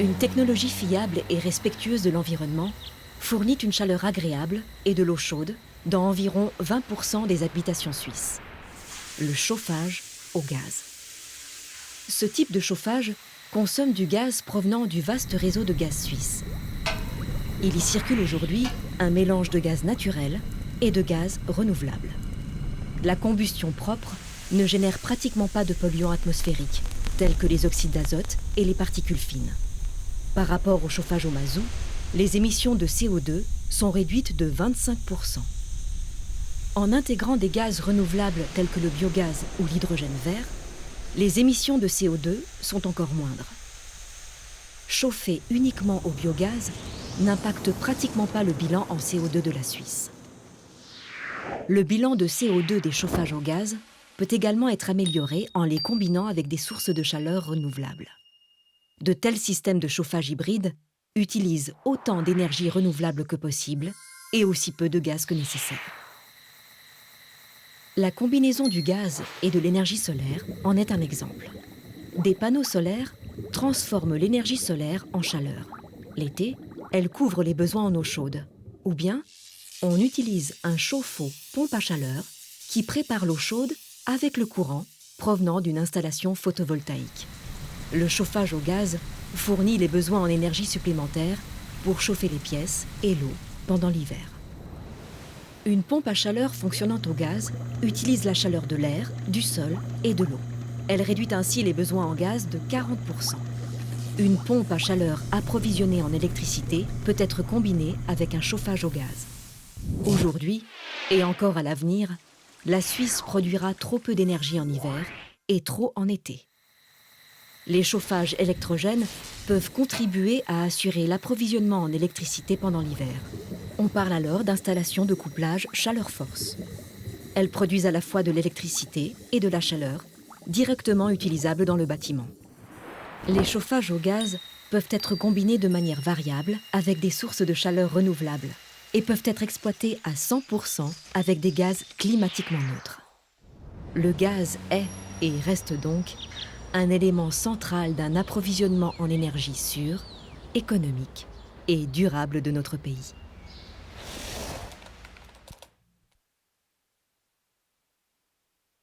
Une technologie fiable et respectueuse de l'environnement fournit une chaleur agréable et de l'eau chaude dans environ 20% des habitations suisses. Le chauffage au gaz. Ce type de chauffage consomme du gaz provenant du vaste réseau de gaz suisse. Il y circule aujourd'hui un mélange de gaz naturel et de gaz renouvelable. La combustion propre ne génère pratiquement pas de polluants atmosphériques, tels que les oxydes d'azote et les particules fines. Par rapport au chauffage au mazout, les émissions de CO2 sont réduites de 25%. En intégrant des gaz renouvelables tels que le biogaz ou l'hydrogène vert, les émissions de CO2 sont encore moindres. Chauffer uniquement au biogaz n'impacte pratiquement pas le bilan en CO2 de la Suisse. Le bilan de CO2 des chauffages au gaz peut également être amélioré en les combinant avec des sources de chaleur renouvelables. De tels systèmes de chauffage hybride utilisent autant d'énergie renouvelable que possible et aussi peu de gaz que nécessaire. La combinaison du gaz et de l'énergie solaire en est un exemple. Des panneaux solaires transforment l'énergie solaire en chaleur. L'été, elle couvre les besoins en eau chaude. Ou bien, on utilise un chauffe-eau pompe à chaleur qui prépare l'eau chaude avec le courant provenant d'une installation photovoltaïque. Le chauffage au gaz fournit les besoins en énergie supplémentaire pour chauffer les pièces et l'eau pendant l'hiver. Une pompe à chaleur fonctionnant au gaz utilise la chaleur de l'air, du sol et de l'eau. Elle réduit ainsi les besoins en gaz de 40%. Une pompe à chaleur approvisionnée en électricité peut être combinée avec un chauffage au gaz. Aujourd'hui, et encore à l'avenir, la Suisse produira trop peu d'énergie en hiver et trop en été. Les chauffages électrogènes peuvent contribuer à assurer l'approvisionnement en électricité pendant l'hiver. On parle alors d'installations de couplage chaleur-force. Elles produisent à la fois de l'électricité et de la chaleur, directement utilisables dans le bâtiment. Les chauffages au gaz peuvent être combinés de manière variable avec des sources de chaleur renouvelables et peuvent être exploités à 100% avec des gaz climatiquement neutres. Le gaz est et reste donc un élément central d'un approvisionnement en énergie sûr, économique et durable de notre pays.